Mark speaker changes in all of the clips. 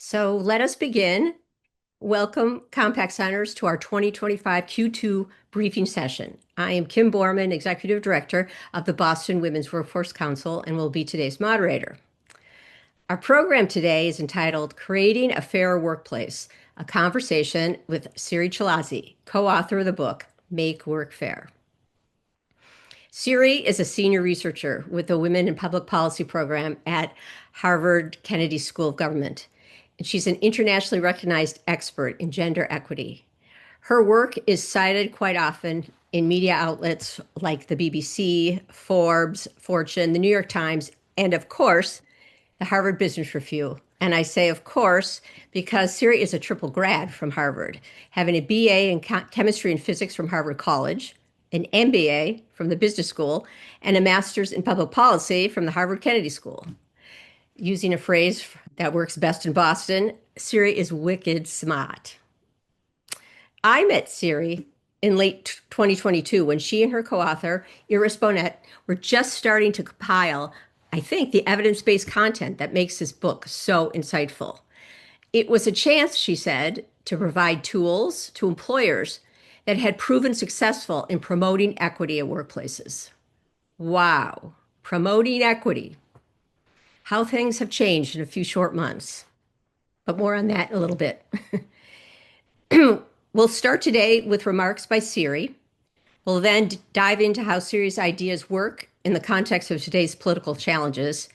Speaker 1: So let us begin. Welcome, Compact Signers, to our 2025 Q2 briefing session. I am Kim Borman, Executive Director of the Boston Women's Workforce Council, and will be today's moderator. Our program today is entitled Creating a Fairer Workplace, a conversation with Siri Chilazi, co-author of the book, Make Work Fair. Siri is a senior researcher with the Women in Public Policy program at Harvard Kennedy School of Government, and she's an internationally recognized expert in gender equity. Her work is cited quite often in media outlets like the BBC, Forbes, Fortune, the New York Times, and of course, the Harvard Business Review. And I say, of course, because Siri is a triple grad from Harvard, having a BA in chemistry and physics from Harvard College, an MBA from the business school, and a master's in public policy from the Harvard Kennedy School. Using a phrase that works best in Boston, Siri is wicked smart. I met Siri in late 2022 when she and her co-author, Iris Bonet, were just starting to compile, I think, the evidence-based content that makes this book so insightful. It was a chance, she said, to provide tools to employers that had proven successful in promoting equity at workplaces. Wow, promoting equity. How things have changed in a few short months. But more on that in a little bit. We'll start today with remarks by Siri. We'll then dive into how Siri's ideas work in the context of today's political challenges.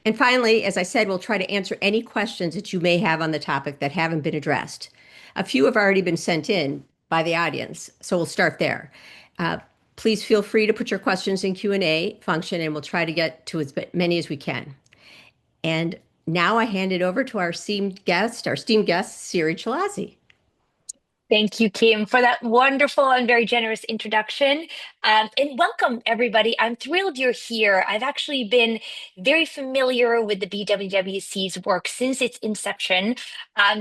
Speaker 1: And finally, as I said, we'll try to answer any questions that you may have on the topic that haven't been addressed. A few have already been sent in by the audience, so we'll start there. Please feel free to put your questions in Q&A function, and we'll try to get to as many as we can. And now I hand it over to our esteemed guest, Siri Chilazi.
Speaker 2: Thank you, Kim, for that wonderful and very generous introduction. And welcome, everybody. I'm thrilled you're here. I've actually been very familiar with the BWWC's work since its inception.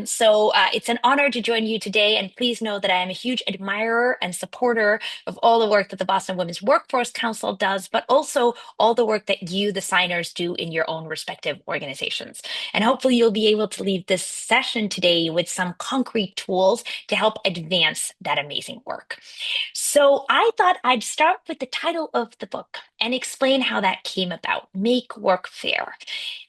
Speaker 2: So it's an honor to join you today. And please know that I am a huge admirer and supporter of all the work that the Boston Women's Workforce Council does, but also all the work that you, the signers, do in your own respective organizations. And hopefully you'll be able to leave this session today with some concrete tools to help advance that amazing work. So I thought I'd start with the title of the book and explain how that came about. Make Work Fair.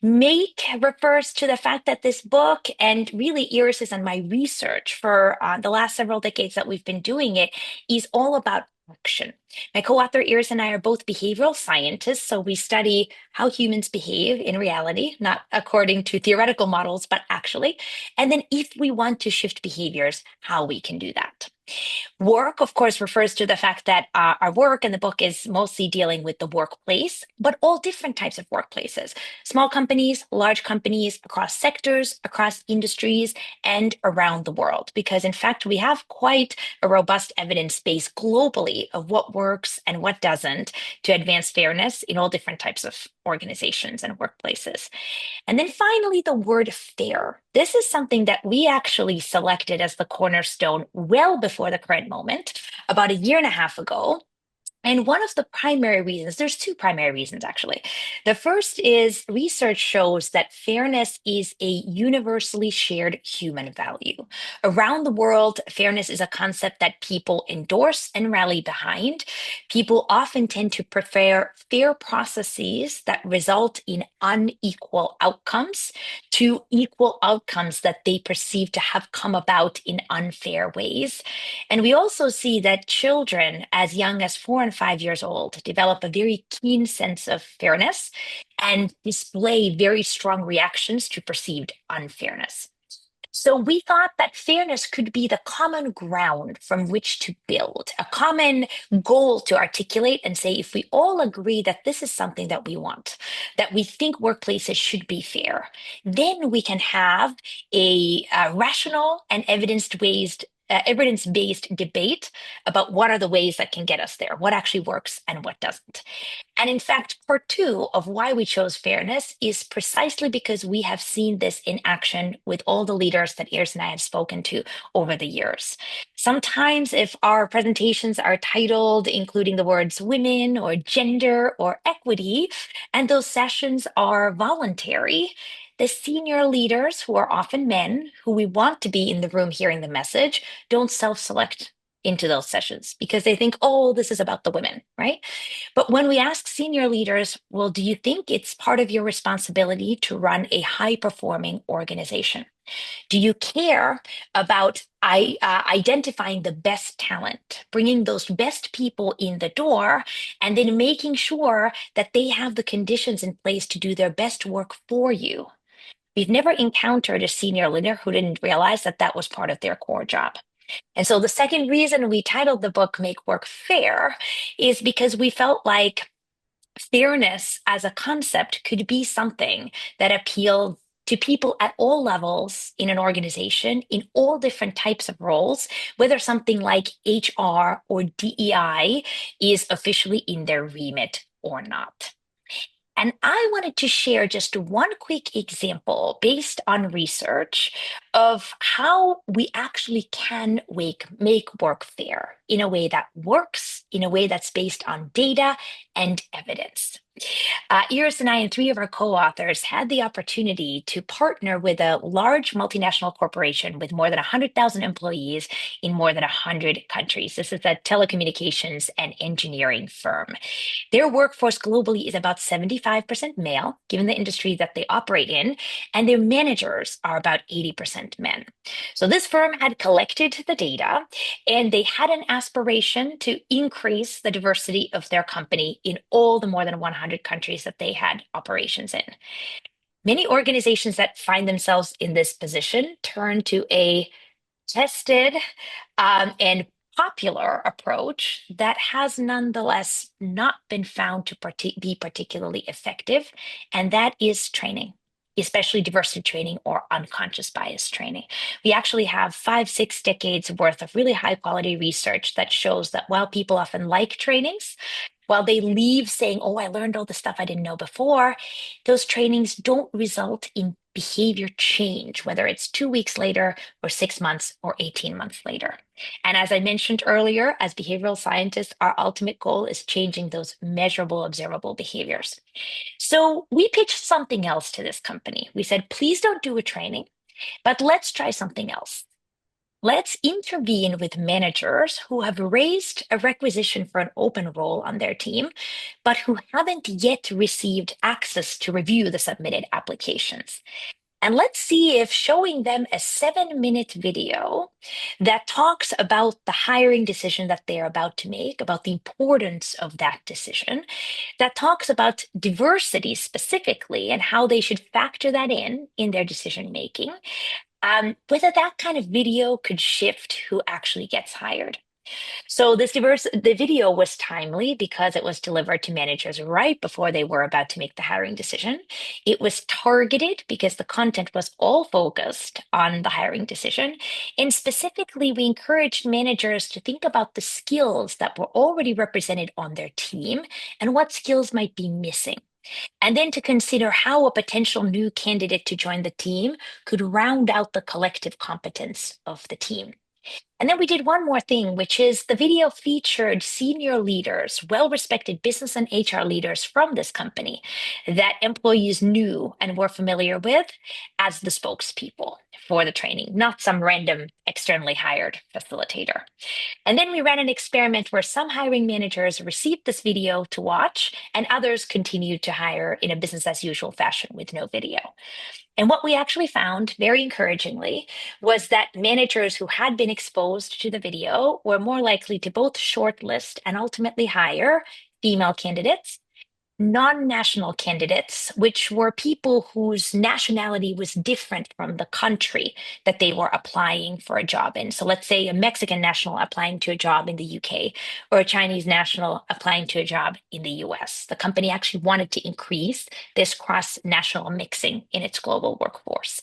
Speaker 2: Make refers to the fact that this book, and really Iris's and my research for the last several decades that we've been doing it, is all about action. My co-author Iris and I are both behavioral scientists, so we study how humans behave in reality, not according to theoretical models, but actually. And then if we want to shift behaviors, how we can do that. Work, of course, refers to the fact that our work in the book is mostly dealing with the workplace, but all different types of workplaces, small companies, large companies, across sectors, across industries, and around the world. Because in fact, we have quite a robust evidence base globally of what works and what doesn't to advance fairness in all different types of organizations and workplaces. And then finally, the word fair. This is something that we actually selected as the cornerstone well before the current moment, about a year and a half ago. And one of the primary reasons, there's two primary reasons actually. The first is research shows that fairness is a universally shared human value. Around the world, fairness is a concept that people endorse and rally behind. People often tend to prefer fair processes that result in unequal outcomes to equal outcomes that they perceive to have come about in unfair ways. And we also see that children as young as 4 and 5 years old develop a very keen sense of fairness and display very strong reactions to perceived unfairness. So we thought that fairness could be the common ground from which to build, a common goal to articulate and say, if we all agree that this is something that we want, that we think workplaces should be fair, then we can have a rational and evidence-based debate about what are the ways that can get us there, what actually works and what doesn't. And in fact, part two of why we chose fairness is precisely because we have seen this in action with all the leaders that Iris and I have spoken to over the years. Sometimes if our presentations are titled including the words women or gender or equity, and those sessions are voluntary, the senior leaders, who are often men, who we want to be in the room hearing the message, don't self-select into those sessions because they think, oh, this is about the women, right? But when we ask senior leaders, well, do you think it's part of your responsibility to run a high-performing organization? Do you care about identifying the best talent, bringing those best people in the door, and then making sure that they have the conditions in place to do their best work for you? We've never encountered a senior leader who didn't realize that that was part of their core job. And so the second reason we titled the book Make Work Fair is because we felt like fairness as a concept could be something that appealed to people at all levels in an organization, in all different types of roles, whether something like HR or DEI is officially in their remit or not. And I wanted to share just one quick example based on research of how we actually can make work fair in a way that works, in a way that's based on data and evidence. Iris and I and three of our co-authors had the opportunity to partner with a large multinational corporation with more than 100,000 employees in more than 100 countries. This is a telecommunications and engineering firm. Their workforce globally is about 75% male, given the industry that they operate in, and their managers are about 80% men. So this firm had collected the data, and they had an aspiration to increase the diversity of their company in all the more than 100 countries that they had operations in. Many organizations that find themselves in this position turn to a tested and popular approach that has nonetheless not been found to be particularly effective, and that is training, especially diversity training or unconscious bias training. We actually have 5, 6 decades worth of really high quality research that shows that while people often like trainings, while they leave saying, oh, I learned all the stuff I didn't know before, those trainings don't result in behavior change, whether it's 2 weeks later or 6 months or 18 months later. And as I mentioned earlier, as behavioral scientists, our ultimate goal is changing those measurable, observable behaviors. So we pitched something else to this company. We said, please don't do a training, but let's try something else. Let's intervene with managers who have raised a requisition for an open role on their team, but who haven't yet received access to review the submitted applications. And let's see if showing them a 7-minute video that talks about the hiring decision that they're about to make, about the importance of that decision, that talks about diversity specifically and how they should factor that in their decision making, whether that kind of video could shift who actually gets hired. So the video was timely because it was delivered to managers right before they were about to make the hiring decision. It was targeted because the content was all focused on the hiring decision. And specifically, we encouraged managers to think about the skills that were already represented on their team and what skills might be missing. And then to consider how a potential new candidate to join the team could round out the collective competence of the team. And then we did one more thing, which is the video featured senior leaders, well-respected business and HR leaders from this company that employees knew and were familiar with as the spokespeople for the training, not some random externally hired facilitator. And then we ran an experiment where some hiring managers received this video to watch and others continued to hire in a business as usual fashion with no video. And what we actually found, very encouragingly, was that managers who had been exposed to the video were more likely to both shortlist and ultimately hire female candidates, non-national candidates, which were people whose nationality was different from the country that they were applying for a job in. So let's say a Mexican national applying to a job in the UK or a Chinese national applying to a job in the US. The company actually wanted to increase this cross-national mixing in its global workforce.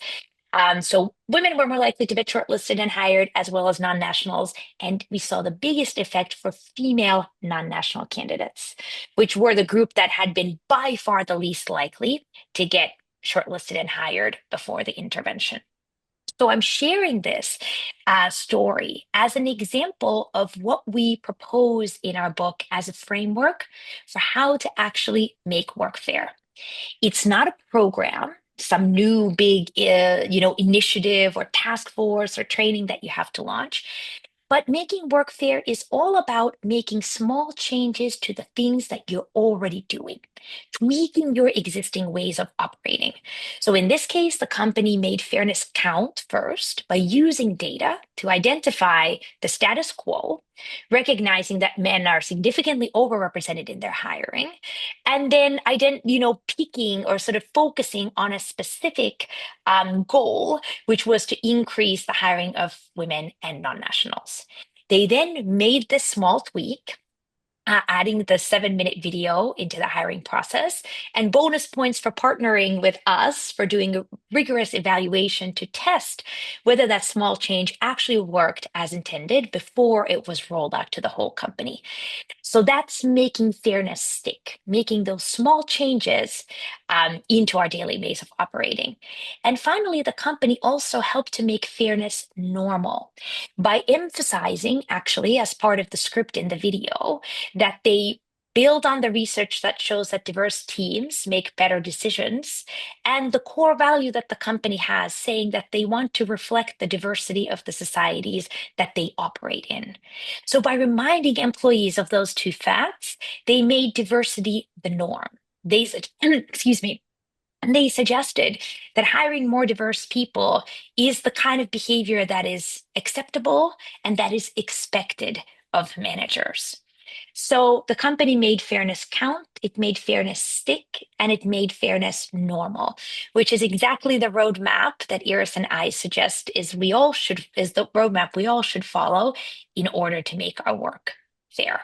Speaker 2: So women were more likely to be shortlisted and hired, as well as non-nationals. And we saw the biggest effect for female non-national candidates, which were the group that had been by far the least likely to get shortlisted and hired before the intervention. So I'm sharing this story as an example of what we propose in our book as a framework for how to actually make work fair. It's not a program some new big, initiative or task force or training that you have to launch. But making work fair is all about making small changes to the things that you're already doing, tweaking your existing ways of operating. So in this case, the company made fairness count first by using data to identify the status quo, recognizing that men are significantly overrepresented in their hiring, and then picking or sort of focusing on a specific goal, which was to increase the hiring of women and non-nationals. They then made this small tweak, adding the 7-minute video into the hiring process and bonus points for partnering with us for doing a rigorous evaluation to test whether that small change actually worked as intended before it was rolled out to the whole company. So that's making fairness stick, making those small changes into our daily ways of operating. And finally, the company also helped to make fairness normal by emphasizing, actually, as part of the script in the video, that they build on the research that shows that diverse teams make better decisions, and the core value that the company has, saying that they want to reflect the diversity of the societies that they operate in. So by reminding employees of those two facts, they made diversity the norm. Excuse me, and they suggested that hiring more diverse people is the kind of behavior that is acceptable and that is expected of managers. So the company made fairness count, it made fairness stick, and it made fairness normal, which is exactly the roadmap that Iris and I suggest is the roadmap we all should follow in order to make our work fair.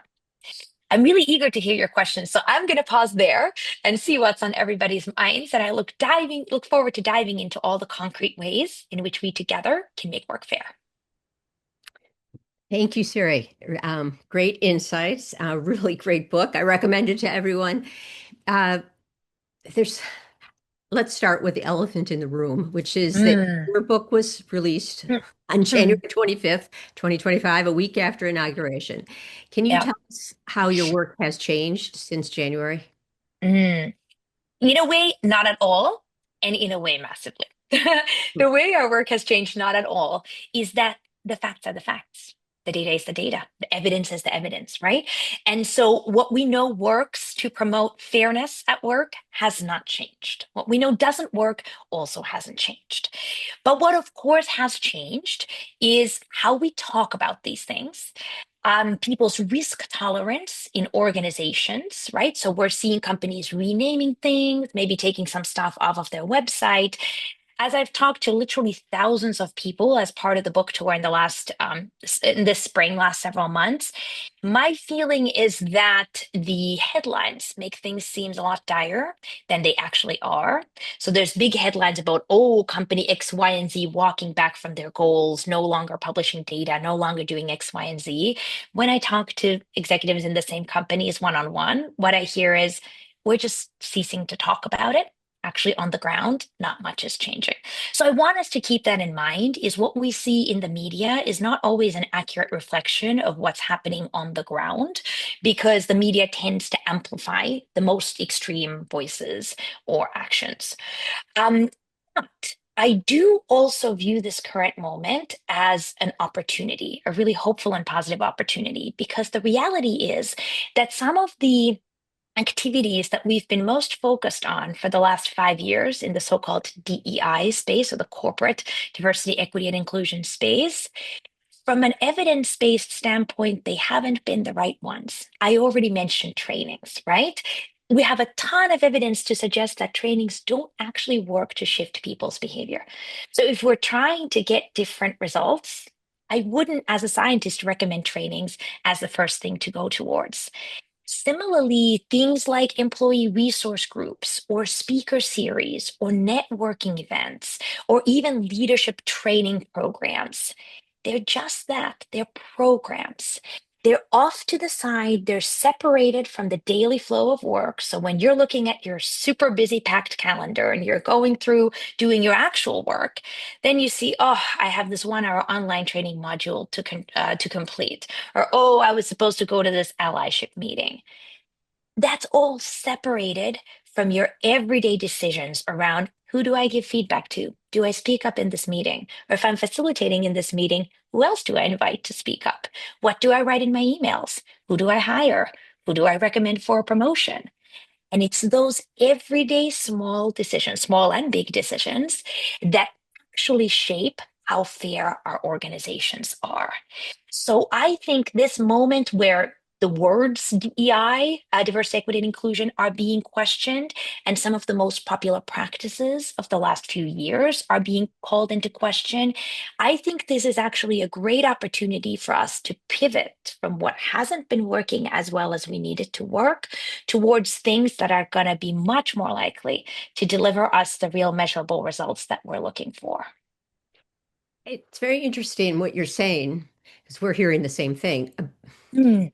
Speaker 2: I'm really eager to hear your questions, so I'm going to pause there and see what's on everybody's minds. And I look forward to diving into all the concrete ways in which we together can make work fair.
Speaker 1: Thank you, Siri. Great insights. Really great book. I recommend it to everyone. Uh, there's Let's start with the elephant in the room, which is that
Speaker 2: Mm,
Speaker 1: your book was released
Speaker 2: mm,
Speaker 1: on
Speaker 2: mm.
Speaker 1: January 25th, 2025, a week after inauguration. Can you
Speaker 2: Yeah.
Speaker 1: tell us how your work has changed since January?
Speaker 2: Mm. In a way, not at all, and in a way, massively. The way our work has changed, not at all, is that the facts are the facts. The data is the data. The evidence is the evidence, right? And so, what we know works to promote fairness at work has not changed. What we know doesn't work also hasn't changed. But what, of course, has changed is how we talk about these things, people's risk tolerance in organizations, right? So we're seeing companies renaming things, maybe taking some stuff off of their website. As I've talked to literally thousands of people as part of the book tour in this spring, last several months, my feeling is that the headlines make things seem a lot dire than they actually are. So there's big headlines about, oh, company X, Y, and Z walking back from their goals, no longer publishing data, no longer doing X, Y, and Z. When I talk to executives in the same companies one-on-one, what I hear is we're just ceasing to talk about it. Actually, on the ground, not much is changing. So I want us to keep that in mind, is what we see in the media is not always an accurate reflection of what's happening on the ground, because the media tends to amplify the most extreme voices or actions. Um, but I do also view this current moment as an opportunity, a really hopeful and positive opportunity, because the reality is that some of the activities that we've been most focused on for the last 5 years in the so-called DEI space, or the corporate diversity, equity, and inclusion space, from an evidence-based standpoint, they haven't been the right ones. I already mentioned trainings, right? We have a ton of evidence to suggest that trainings don't actually work to shift people's behavior. So if we're trying to get different results, I wouldn't, as a scientist, recommend trainings as the first thing to go towards. Similarly, things like employee resource groups or speaker series or networking events or even leadership training programs, they're just that. They're programs. They're off to the side. They're separated from the daily flow of work. So when you're looking at your super busy packed calendar and you're going through doing your actual work, then you see, oh, I have this 1 hour online training module to complete. Or, oh, I was supposed to go to this allyship meeting. That's all separated from your everyday decisions around Who do I give feedback to? Do I speak up in this meeting? Or if I'm facilitating in this meeting, who else do I invite to speak up? What do I write in my emails? Who do I hire? Who do I recommend for a promotion? And it's those everyday small decisions, small and big decisions, that actually shape how fair our organizations are. So I think this moment where the words DEI, diversity, equity, and inclusion, are being questioned, and some of the most popular practices of the last few years are being called into question. I think this is actually a great opportunity for us to pivot from what hasn't been working as well as we need it to work towards things that are going to be much more likely to deliver us the real measurable results that we're looking for.
Speaker 1: It's very interesting what you're saying because we're hearing the same thing.
Speaker 2: Mm,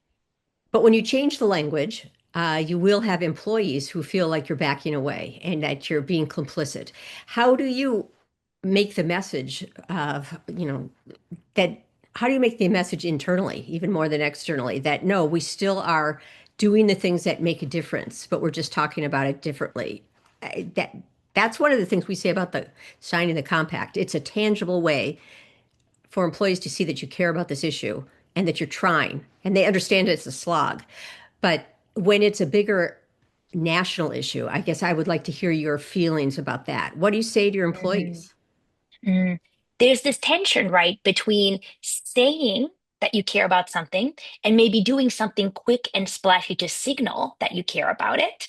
Speaker 1: But when you change the language, you will have employees who feel like you're backing away and that you're being complicit. How do you make the message of, that how do you make the message internally, even more than externally, that no, we still are doing the things that make a difference, but we're just talking about it differently? That's one of the things we say about the signing the compact. It's a tangible way for employees to see that you care about this issue and that you're trying and they understand it's a slog. But when it's a bigger national issue, I guess I would like to hear your feelings about that. What do you say to your
Speaker 2: mm,
Speaker 1: employees?
Speaker 2: mm. There's this tension, right, between saying that you care about something and maybe doing something quick and splashy to signal that you care about it.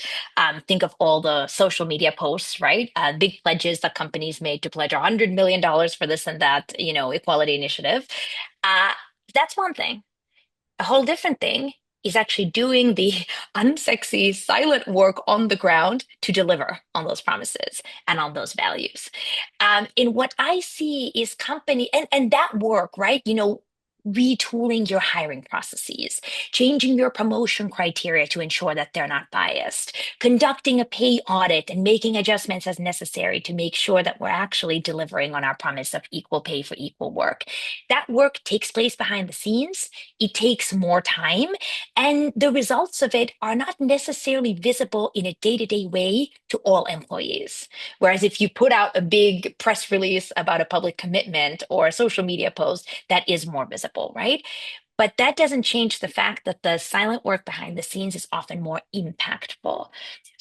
Speaker 2: Think of all the social media posts, right? Big pledges that companies made to pledge $100 million for this and that, equality initiative. Uh, that's one thing. A whole different thing is actually doing the unsexy, silent work on the ground to deliver on those promises and on those values. And what I see is and that work, right? Retooling your hiring processes, changing your promotion criteria to ensure that they're not biased, conducting a pay audit and making adjustments as necessary to make sure that we're actually delivering on our promise of equal pay for equal work. That work takes place behind the scenes. It takes more time, and the results of it are not necessarily visible in a day-to-day way to all employees. Whereas if you put out a big press release about a public commitment or a social media post, that is more visible, right? But that doesn't change the fact that the silent work behind the scenes is often more impactful.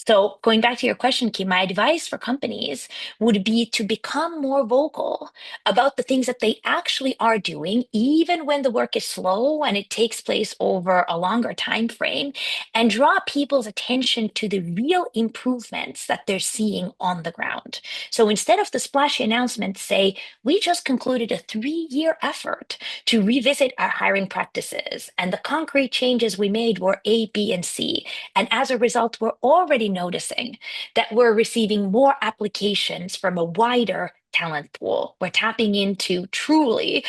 Speaker 2: So, going back to your question, Kim, my advice for companies would be to become more vocal about the things that they actually are doing, even when the work is slow and it takes place over a longer time frame, and draw people's attention to the real improvements that they're seeing on the ground. So instead of the splashy announcement, say, we just concluded a 3-year effort to revisit our hiring practices, and the concrete changes we made were A, B, and C. And as a result, we're already noticing that we're receiving more applications from a wider talent pool. We're tapping into truly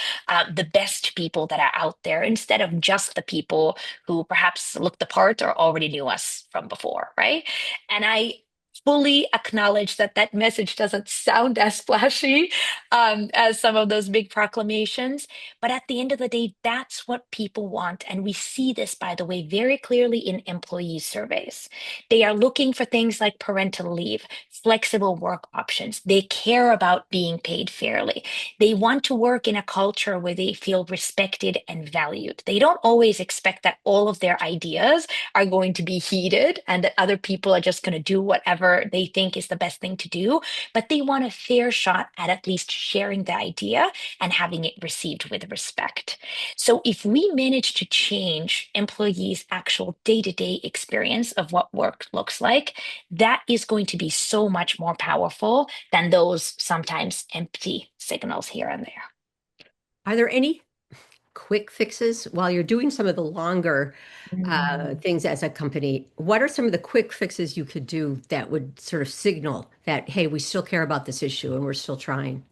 Speaker 2: the best people that are out there instead of just the people who perhaps looked the part or already knew us from before, right? And I fully acknowledge that that message doesn't sound as flashy as some of those big proclamations. But at the end of the day, that's what people want. And we see this, by the way, very clearly in employee surveys. They are looking for things like parental leave, flexible work options. They care about being paid fairly. They want to work in a culture where they feel respected and valued. They don't always expect that all of their ideas are going to be heeded and that other people are just going to do whatever they think is the best thing to do, but they want a fair shot at least sharing the idea and having it received with respect. So if we manage to change employees' actual day-to-day experience of what work looks like, that is going to be so much more powerful than those sometimes empty signals here and there.
Speaker 1: Are there any quick fixes while you're doing some of the longer
Speaker 2: Mm.
Speaker 1: things as a company? What are some of the quick fixes you could do that would sort of signal that, hey, we still care about this issue and we're still trying?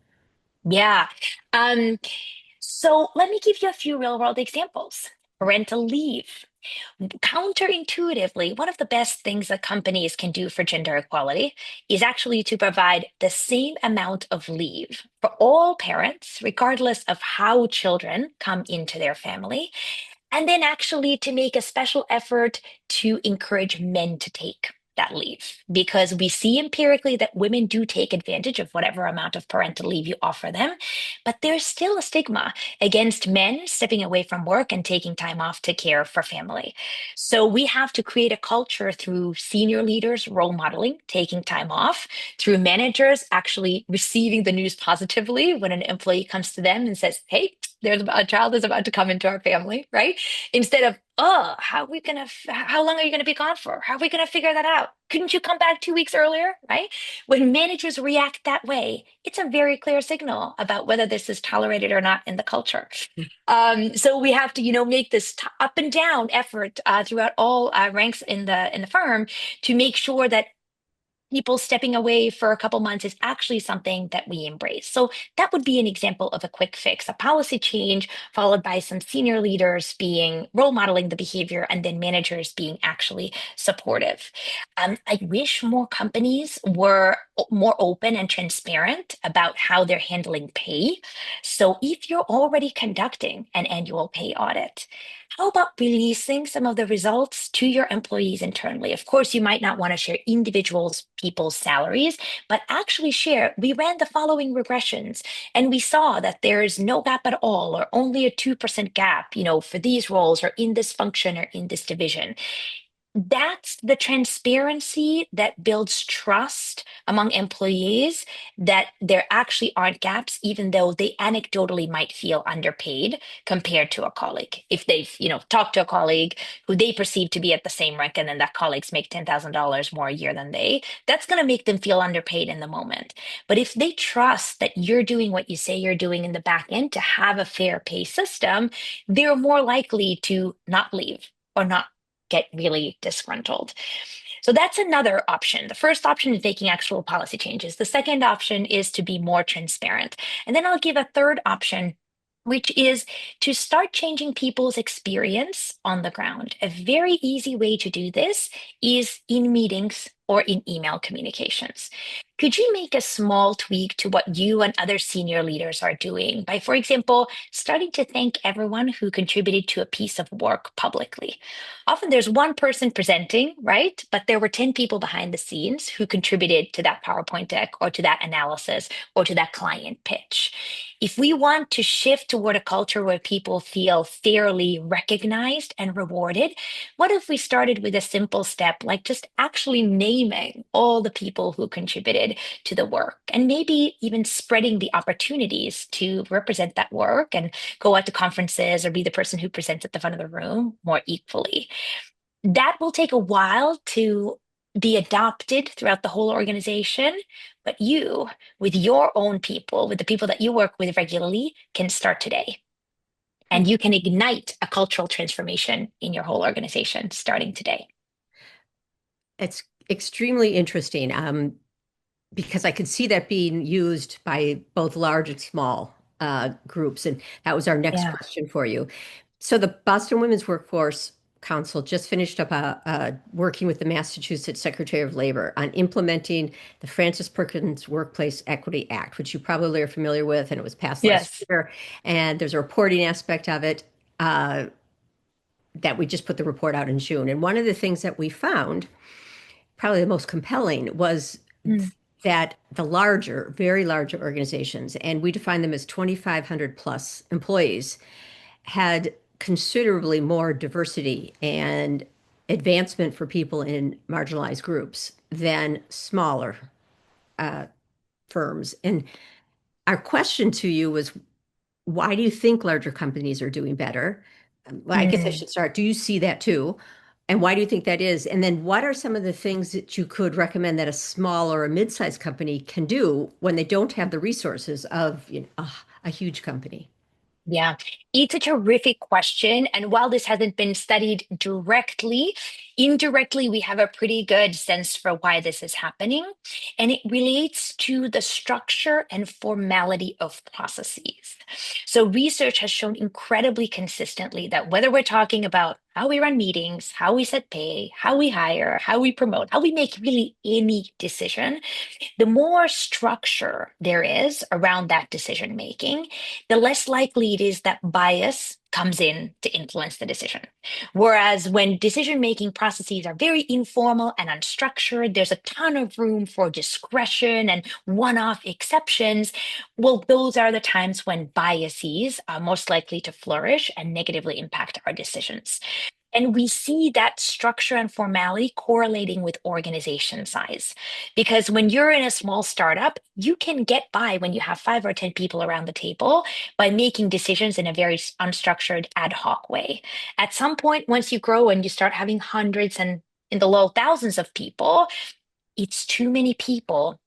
Speaker 2: Yeah. Um, so let me give you a few real world examples. Parental leave. Counterintuitively, one of the best things that companies can do for gender equality is actually to provide the same amount of leave for all parents, regardless of how children come into their family, and then actually to make a special effort to encourage men to take. that leave because we see empirically that women do take advantage of whatever amount of parental leave you offer them. But there's still a stigma against men stepping away from work and taking time off to care for family. So we have to create a culture through senior leaders role modeling, taking time off, through managers actually receiving the news positively when an employee comes to them and says, hey, there's a child is about to come into our family, right? Instead of, oh, how long are you gonna be gone for? How are we gonna figure that out? Couldn't you come back 2 weeks earlier, right? When managers react that way, it's a very clear signal about whether this is tolerated or not in the culture. So we have to, make this up and down effort throughout all ranks in the firm to make sure that people stepping away for a couple months is actually something that we embrace. So that would be an example of a quick fix, a policy change followed by some senior leaders being role modeling the behavior and then managers being actually supportive. I wish more companies were more open and transparent about how they're handling pay. So if you're already conducting an annual pay audit, how about releasing some of the results to your employees internally? Of course, you might not want to share individuals, people's salaries, but actually share, we ran the following regressions and we saw that there's no gap at all or only a 2% gap, for these roles or in this function or in this division. That's the transparency that builds trust among employees that there actually aren't gaps, even though they anecdotally might feel underpaid compared to a colleague. If they've, talked to a colleague who they perceive to be at the same rank and then that colleagues make $10,000 more a year than that's going to make them feel underpaid in the moment. But if they trust that you're doing what you say you're doing in the back end to have a fair pay system, they're more likely to not leave or not get really disgruntled. So that's another option. The first option is making actual policy changes. The second option is to be more transparent. And then I'll give a third option, which is to start changing people's experience on the ground. A very easy way to do this is in meetings or in email communications. Could you make a small tweak to what you and other senior leaders are doing by, for example, starting to thank everyone who contributed to a piece of work publicly? Often there's one person presenting, right? But there were 10 people behind the scenes who contributed to that PowerPoint deck or to that analysis or to that client pitch. If we want to shift toward a culture where people feel fairly recognized and rewarded, what if we started with a simple step like just actually naming all the people who contributed to the work and maybe even spreading the opportunities to represent that work and go out to conferences or be the person who presents at the front of the room more equally? That will take a while to be adopted throughout the whole organization, but you, with your own people, with the people that you work with regularly, can start today. And you can ignite a cultural transformation in your whole organization starting today.
Speaker 1: It's extremely interesting because I could see that being used by both large and small groups. And that was our next
Speaker 2: Yeah.
Speaker 1: question for you. So the Boston Women's Workforce Council just finished up working with the Massachusetts Secretary of Labor on implementing the Francis Perkins Workplace Equity Act, which you probably are familiar with, and it was passed last
Speaker 2: Yes.
Speaker 1: year. And there's a reporting aspect of it that we just put the report out in June. And one of the things that we found, probably the most compelling, was
Speaker 2: Mm.
Speaker 1: that the larger, very large organizations, and we define them as 2,500 plus employees, had considerably more diversity and advancement for people in marginalized groups than smaller firms. And our question to you was, why do you think larger companies are doing better? Well, I guess I
Speaker 2: Mm.
Speaker 1: should start. Do you see that too? And why do you think that is? And then what are some of the things that you could recommend that a small or a mid-sized company can do when they don't have the resources of, a huge company?
Speaker 2: Yeah, it's a terrific question. And while this hasn't been studied directly, indirectly, we have a pretty good sense for why this is happening. And it relates to the structure and formality of processes. So, research has shown incredibly consistently that whether we're talking about how we run meetings, how we set pay, how we hire, how we promote, how we make really any decision, the more structure there is around that decision making, the less likely it is that bias comes in to influence the decision. Whereas when decision-making processes are very informal and unstructured, there's a ton of room for discretion and one-off exceptions. Well, those are the times when biases are most likely to flourish and negatively impact our decisions. And we see that structure and formality correlating with organization size. Because when you're in a small startup, you can get by when you have 5 or 10 people around the table by making decisions in a very unstructured, ad hoc way. At some point, once you grow and you start having hundreds and in the low thousands of people, it's too many people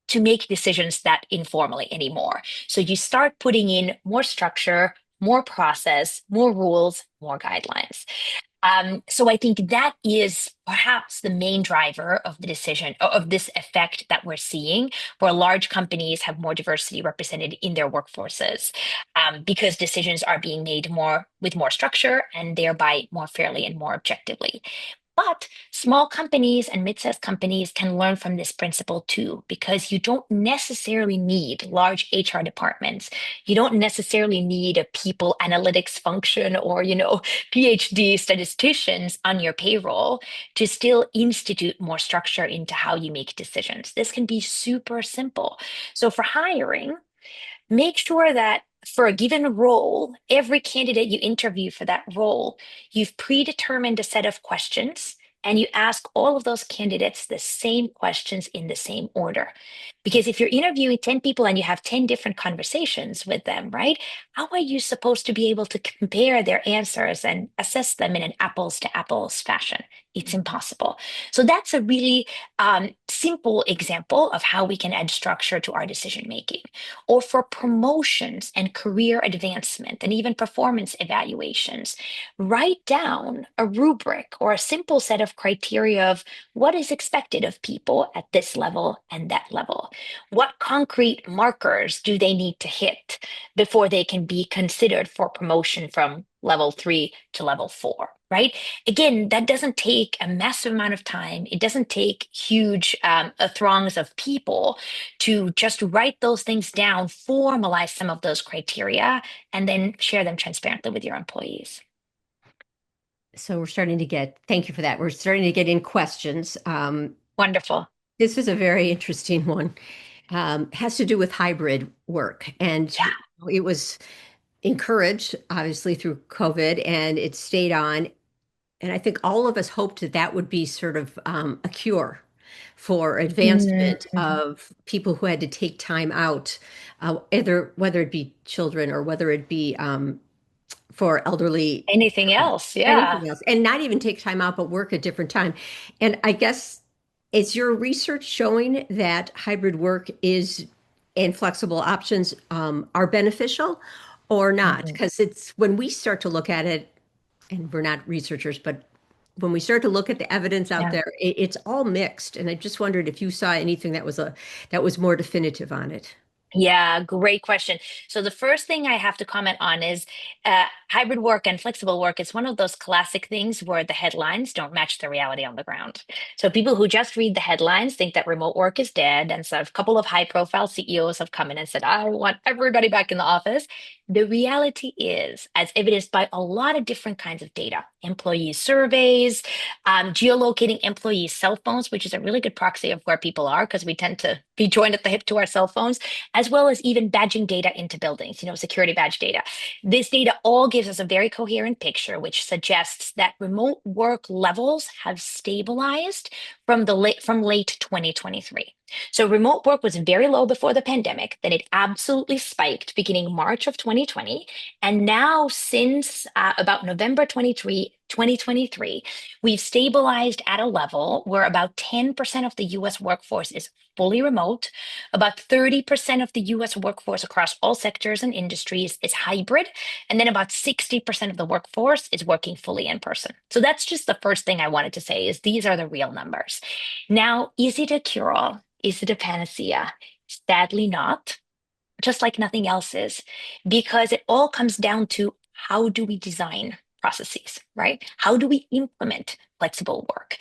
Speaker 2: to make decisions that informally anymore. So you start putting in more structure, more process, more rules, more guidelines. So I think that is perhaps the main driver of the decision of this effect that we're seeing, where large companies have more diversity represented in their workforces, because decisions are being made more with more structure and thereby more fairly and more objectively. But small companies and mid-sized companies can learn from this principle too, because you don't necessarily need large HR departments. You don't necessarily need a people analytics function or, PhD statisticians on your payroll to still institute more structure into how you make decisions. This can be super simple. So for hiring, make sure that for a given role, every candidate you interview for that role, you've predetermined a set of questions and you ask all of those candidates the same questions in the same order. Because if you're interviewing 10 people and you have 10 different conversations with them, right? How are you supposed to be able to compare their answers and assess them in an apples to apples fashion? It's impossible. So that's a really simple example of how we can add structure to our decision making. Or for promotions and career advancement and even performance evaluations, write down a rubric or a simple set of criteria of what is expected of people at this level and that level. What concrete markers do they need to hit before they can be considered for promotion from level 3 to level 4, right? Again, that doesn't take a massive amount of time. It doesn't take huge throngs of people to just write those things down, formalize some of those criteria, and then share them transparently with your employees.
Speaker 1: So we're starting to get, thank you for that. We're starting to get in questions.
Speaker 2: Wonderful.
Speaker 1: This is a very interesting one. Has to do with hybrid work. And
Speaker 2: Yeah.
Speaker 1: it was encouraged, obviously, through COVID, and it stayed on. And I think all of us hoped that that would be sort of a cure for advancement
Speaker 2: Mhm.
Speaker 1: of people who had to take time out, either whether it be children or whether it be for elderly,
Speaker 2: Anything else? Yeah.
Speaker 1: anything else, and not even take time out, but work a different time. And I guess, is your research showing that hybrid work is and flexible options are beneficial or not?
Speaker 2: Mhm.
Speaker 1: Because it's when we start to look at it, and we're not researchers, but when we start to look at the evidence out
Speaker 2: Yeah.
Speaker 1: there, it's all mixed. And I just wondered if you saw anything that was more definitive on it.
Speaker 2: Yeah, great question. So the first thing I have to comment on is hybrid work and flexible work is one of those classic things where the headlines don't match the reality on the ground. So people who just read the headlines think that remote work is dead. And so a couple of high-profile CEOs have come in and said, I want everybody back in the office. The reality is, as evidenced by a lot of different kinds of data, employee surveys, geolocating employees' cell phones, which is a really good proxy of where people are because we tend to be joined at the hip to our cell phones, as well as even badging data into buildings, security badge data. This data all gives us a very coherent picture, which suggests that remote work levels have stabilized from late 2023. So remote work was very low before the pandemic, then it absolutely spiked beginning March of 2020. And now since about November 2023, we've stabilized at a level where about 10% of the US workforce is fully remote. About 30% of the US workforce across all sectors and industries is hybrid. And then about 60% of the workforce is working fully in person. So that's just the first thing I wanted to say is these are the real numbers. Now, is it a cure-all? Is it a panacea? Sadly not, just like nothing else is, because it all comes down to how do we design processes, right? How do we implement flexible work.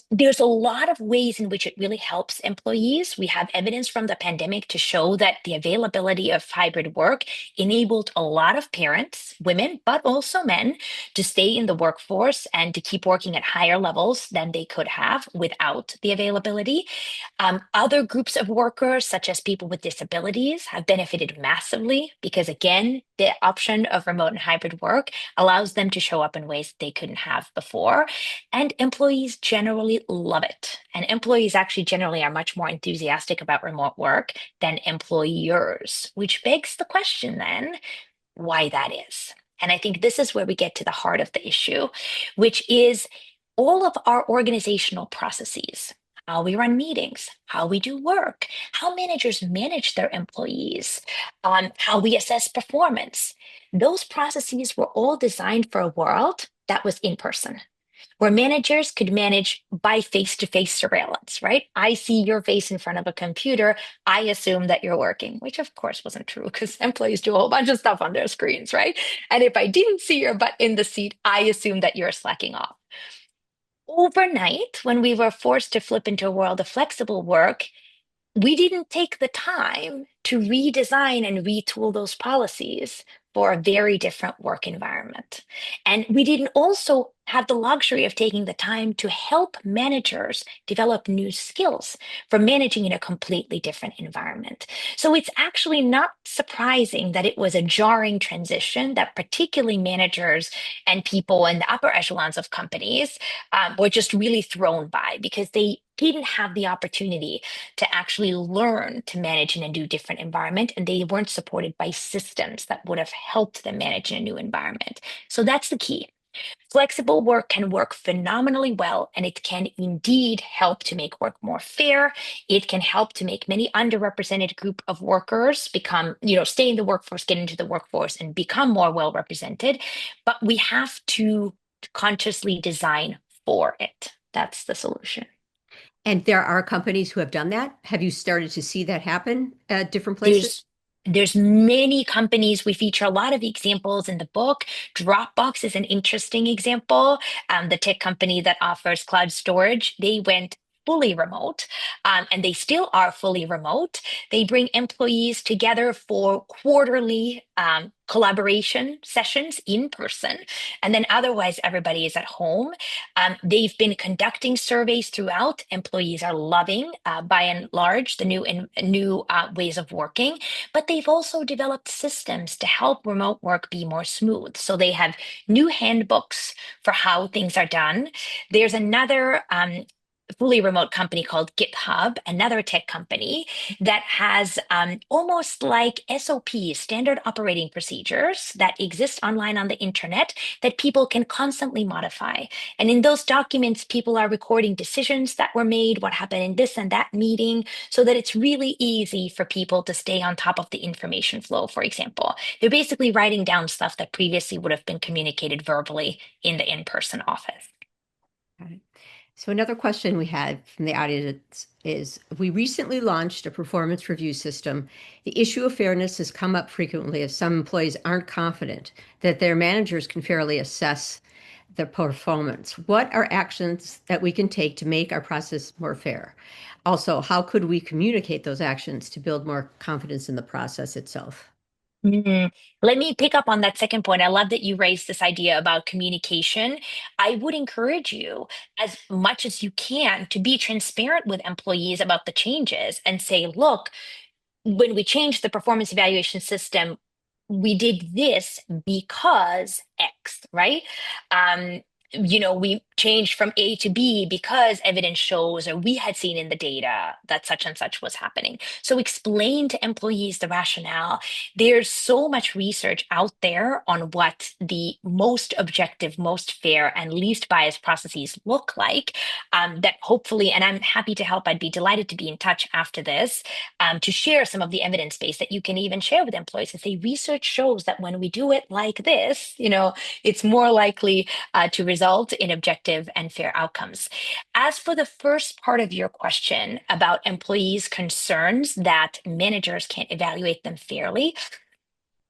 Speaker 2: There's a lot of ways in which it really helps employees. We have evidence from the pandemic to show that the availability of hybrid work enabled a lot of parents, women, but also men, to stay in the workforce and to keep working at higher levels than they could have without the availability. Other groups of workers, such as people with disabilities, have benefited massively because, again, the option of remote and hybrid work allows them to show up in ways they couldn't have before. And employees generally love it. And employees actually generally are much more enthusiastic about remote work than employers, which begs the question then why that is. And I think this is where we get to the heart of the issue, which is all of our organizational processes, how we run meetings, how we do work, how managers manage their employees, how we assess performance. Those processes were all designed for a world that was in person, where managers could manage by face-to-face surveillance, right? I see your face in front of a computer. I assume that you're working, which of course wasn't true because employees do a whole bunch of stuff on their screens, right? And if I didn't see your butt in the seat, I assume that you're slacking off. Overnight, when we were forced to flip into a world of flexible work, we didn't take the time to redesign and retool those policies for a very different work environment. And we didn't also have the luxury of taking the time to help managers develop new skills for managing in a completely different environment. So it's actually not surprising that it was a jarring transition that particularly managers and people in the upper echelons of companies were just really thrown by because they didn't have the opportunity to actually learn to manage in a new different environment, and they weren't supported by systems that would have helped them manage in a new environment. So that's the key. Flexible work can work phenomenally well, and it can indeed help to make work more fair. It can help to make many underrepresented group of workers become, stay in the workforce, get into the workforce, and become more well represented. But we have to consciously design for it. That's the solution.
Speaker 1: And there are companies who have done that. Have you started to see that happen at different places?
Speaker 2: There's many companies. We feature a lot of examples in the book. Dropbox is an interesting example. The tech company that offers cloud storage, they went fully remote, and they still are fully remote. They bring employees together for quarterly collaboration sessions in person, and then otherwise everybody is at home. They've been conducting surveys throughout. Employees are loving, by and large, the new ways of working, but they've also developed systems to help remote work be more smooth. So they have new handbooks for how things are done. There's another fully remote company called GitHub, another tech company that has almost like SOPs, standard operating procedures that exist online on the internet that people can constantly modify. And in those documents, people are recording decisions that were made, what happened in this and that meeting, so that it's really easy for people to stay on top of the information flow, for example. They're basically writing down stuff that previously would have been communicated verbally in the in-person office.
Speaker 1: Got it. So another question we had from the audience is, we recently launched a performance review system. The issue of fairness has come up frequently as some employees aren't confident that their managers can fairly assess their performance. What are actions that we can take to make our process more fair? Also, how could we communicate those actions to build more confidence in the process itself?
Speaker 2: Mm. Let me pick up on that second point. I love that you raised this idea about communication. I would encourage you, as much as you can, to be transparent with employees about the changes and say, look, when we changed the performance evaluation system, we did this because X, right? We changed from A to B because evidence shows, or we had seen in the data that such and such was happening. So explain to employees the rationale. There's so much research out there on what the most objective, most fair, and least biased processes look like, that hopefully, and I'm happy to help, I'd be delighted to be in touch after this, to share some of the evidence base that you can even share with employees and say, research shows that when we do it like this, it's more likely to result in objective and fair outcomes. As for the first part of your question about employees' concerns that managers can't evaluate them fairly,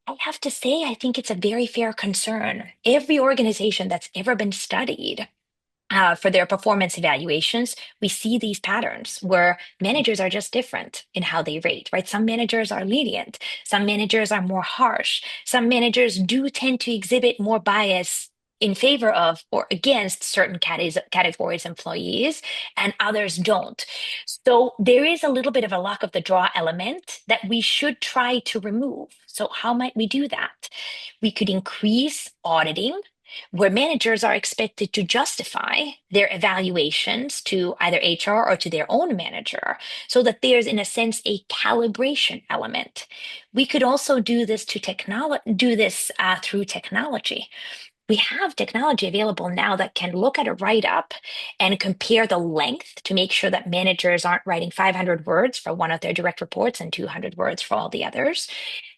Speaker 2: I have to say, I think it's a very fair concern. Every organization that's ever been studied for their performance evaluations, we see these patterns where managers are just different in how they rate, right? Some managers are lenient, some managers are more harsh, some managers do tend to exhibit more bias in favor of or against certain categories employees, and others don't. So there is a little bit of a luck of the draw element that we should try to remove. So how might we do that? We could increase auditing where managers are expected to justify their evaluations to either HR or to their own manager, so that there's, in a sense, a calibration element. We could also do this through technology. We have technology available now that can look at a write-up and compare the length to make sure that managers aren't writing 500 words for one of their direct reports and 200 words for all the others.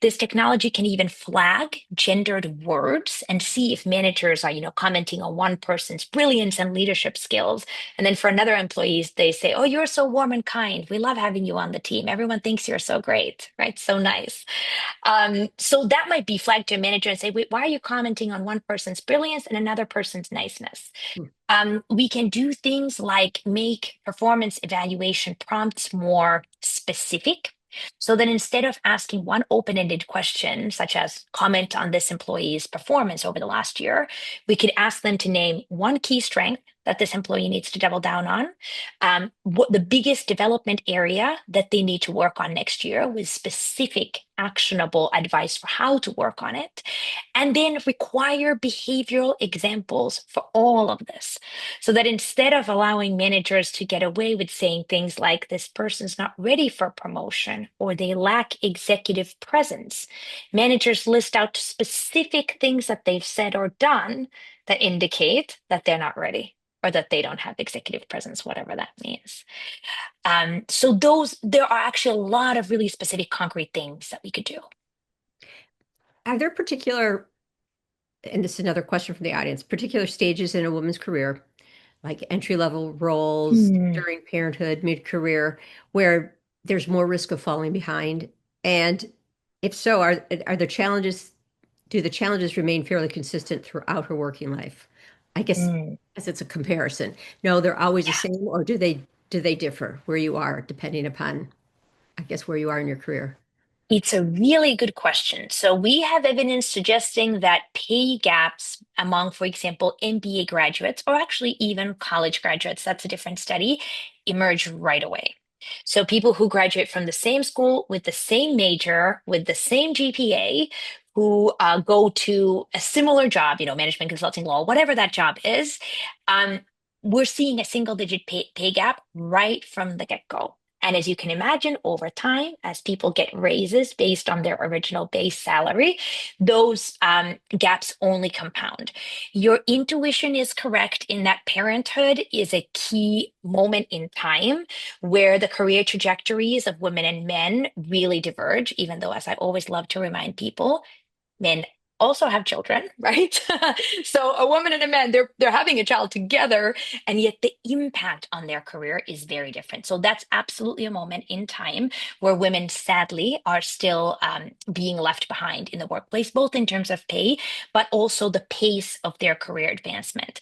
Speaker 2: This technology can even flag gendered words and see if managers are, commenting on one person's brilliance and leadership skills. And then for another employees, they say, "Oh, you're so warm and kind. We love having you on the team. Everyone thinks you're so great," right? So nice. So that might be flagged to a manager and say, "Wait, why are you commenting on one person's brilliance and another person's niceness?"
Speaker 1: Hmm.
Speaker 2: We can do things like make performance evaluation prompts more specific. So that instead of asking one open-ended question, such as comment on this employee's performance over the last year, we could ask them to name one key strength that this employee needs to double down on, what the biggest development area that they need to work on next year with specific actionable advice for how to work on it, and then require behavioral examples for all of this. So that instead of allowing managers to get away with saying things like, "This person's not ready for promotion," or "they lack executive presence," managers list out specific things that they've said or done that indicate that they're not ready or that they don't have executive presence, whatever that means. So there are actually a lot of really specific concrete things that we could do.
Speaker 1: Are there particular, and this is another question from the audience, particular stages in a woman's career, like entry-level roles
Speaker 2: Hmm.
Speaker 1: during parenthood, mid-career, where there's more risk of falling behind? And if so, are the challenges, do the challenges remain fairly consistent throughout her working life? I guess
Speaker 2: Hmm.
Speaker 1: as it's a comparison. No, they're always the same, or do they differ where you are, depending upon, I guess, where you are in your career?
Speaker 2: It's a really good question. So we have evidence suggesting that pay gaps among, for example, MBA graduates, or actually even college graduates, that's a different study, emerge right away. So people who graduate from the same school with the same major, with the same GPA, who go to a similar job, management consulting law, whatever that job is, um, we're seeing a single-digit pay gap right from the get-go. And as you can imagine, over time, as people get raises based on their original base salary, those gaps only compound. Your intuition is correct in that parenthood is a key moment in time where the career trajectories of women and men really diverge, even though, as I always love to remind people, men also have children, right? So a woman and a man, they're having a child together, and yet the impact on their career is very different. So that's absolutely a moment in time where women, sadly, are still being left behind in the workplace, both in terms of pay, but also the pace of their career advancement.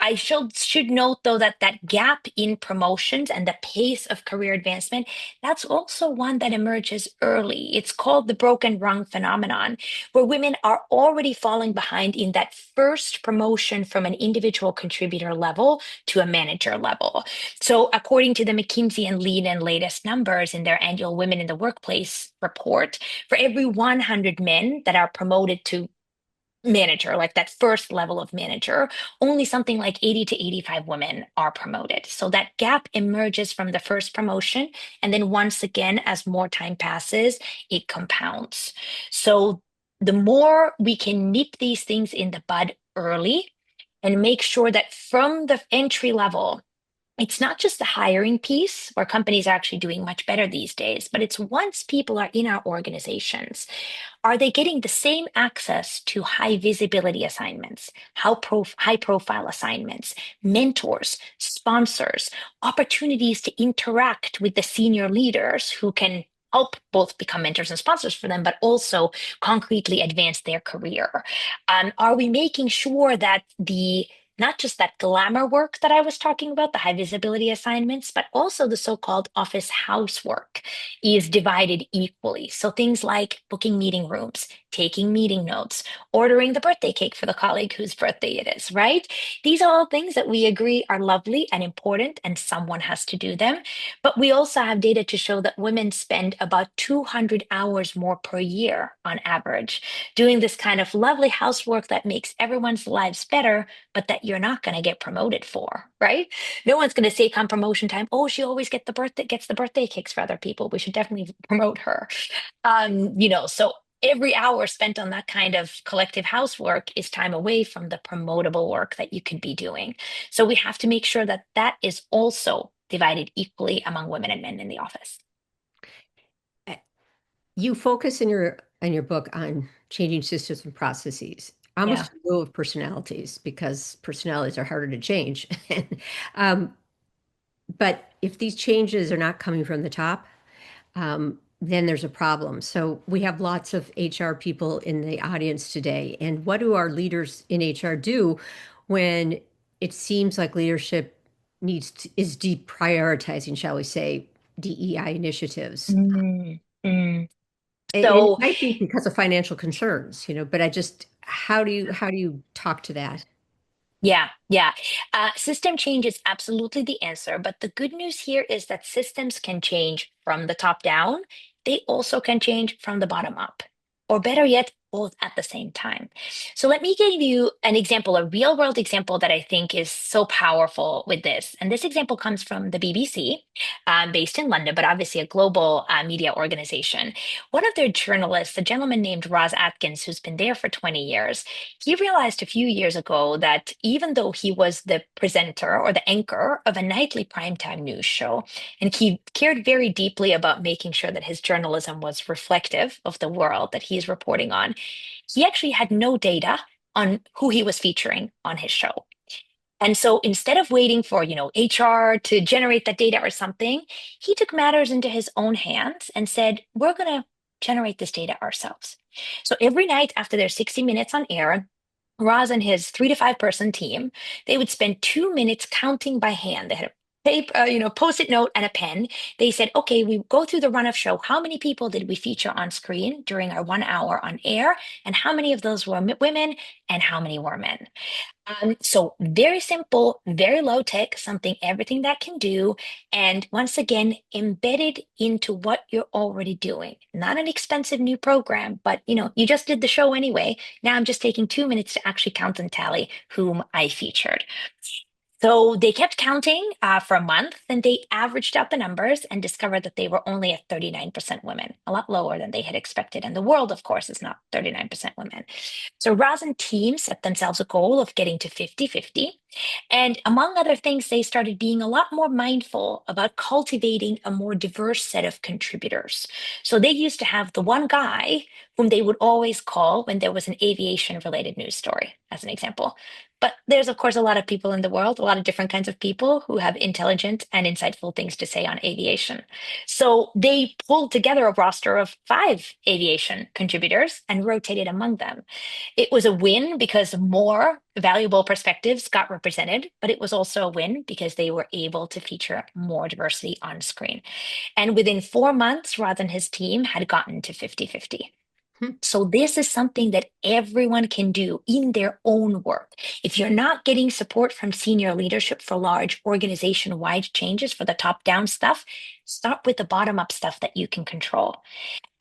Speaker 2: I should note though that gap in promotions and the pace of career advancement, that's also one that emerges early. It's called the broken rung phenomenon, where women are already falling behind in that first promotion from an individual contributor level to a manager level. So according to the McKinsey and Lean latest numbers in their annual Women in the Workplace report, for every 100 men that are promoted to manager, like that first level of manager, only something like 80 to 85 women are promoted. So that gap emerges from the first promotion. And then once again, as more time passes, it compounds. So the more we can nip these things in the bud early and make sure that from the entry level, it's not just the hiring piece where companies are actually doing much better these days, but it's once people are in our organizations, are they getting the same access to high visibility assignments, high profile assignments, mentors, sponsors, opportunities to interact with the senior leaders who can help both become mentors and sponsors for them, but also concretely advance their career? Are we making sure that the not just that glamour work that I was talking about, the high visibility assignments, but also the so-called office housework is divided equally. So things like booking meeting rooms, taking meeting notes, ordering the birthday cake for the colleague whose birthday it is, right? These are all things that we agree are lovely and important, and someone has to do them. But we also have data to show that women spend about 200 hours more per year on average doing this kind of lovely housework that makes everyone's lives better, but that you're not going to get promoted for, right? No one's going to say come promotion time, oh, she always gets the birthday cakes for other people. We should definitely promote her. So every hour spent on that kind of collective housework is time away from the promotable work that you could be doing. So we have to make sure that that is also divided equally among women and men in the office.
Speaker 1: You focus in your book on changing systems and processes,
Speaker 2: Yeah.
Speaker 1: almost in lieu of personalities, because personalities are harder to change. um, but if these changes are not coming from the top, then there's a problem. So we have lots of HR people in the audience today. And what do our leaders in HR do when it seems like leadership is deprioritizing, shall we say, DEI initiatives?
Speaker 2: Mm, mm.
Speaker 1: And it
Speaker 2: So
Speaker 1: might be because of financial concerns, but how do you talk to that?
Speaker 2: yeah, yeah. System change is absolutely the answer. But the good news here is that systems can change from the top down. They also can change from the bottom up, or better yet, both at the same time. So let me give you an example, a real world example that I think is so powerful with this. And this example comes from the BBC, based in London, but obviously a global media organization. One of their journalists, a gentleman named Roz Atkins, who's been there for 20 years, he realized a few years ago that even though he was the presenter or the anchor of a nightly primetime news show, and he cared very deeply about making sure that his journalism was reflective of the world that he's reporting on, he actually had no data on who he was featuring on his show. And so instead of waiting for, HR to generate that data or something, he took matters into his own hands and said, we're going to generate this data ourselves. So every night after their 60 minutes on air, Roz and his 3 to 5 person team, they would spend 2 minutes counting by hand. They had a paper, post-it note and a pen. They said, okay, we go through the run of show. How many people did we feature on screen during our 1 hour on air? And how many of those were women and how many were men? So very simple, very low tech, something everything that can do. And once again, embedded into what you're already doing. Not an expensive new program, but you just did the show anyway. Now I'm just taking 2 minutes to actually count and tally whom I featured. So they kept counting for a month, and they averaged out the numbers and discovered that they were only at 39% women, a lot lower than they had expected. And the world, of course, is not 39% women. So Roz and team set themselves a goal of getting to 50-50. And among other things, they started being a lot more mindful about cultivating a more diverse set of contributors. So they used to have the one guy whom they would always call when there was an aviation related news story, as an example. But there's, of course, a lot of people in the world, a lot of different kinds of people who have intelligent and insightful things to say on aviation. So they pulled together a roster of 5 aviation contributors and rotated among them. It was a win because more valuable perspectives got represented, but it was also a win because they were able to feature more diversity on screen. And within 4 months, Rod and his team had gotten to 50-50.
Speaker 1: Hmm.
Speaker 2: So this is something that everyone can do in their own work. If you're not getting support from senior leadership for large organization-wide changes for the top-down stuff, start with the bottom-up stuff that you can control.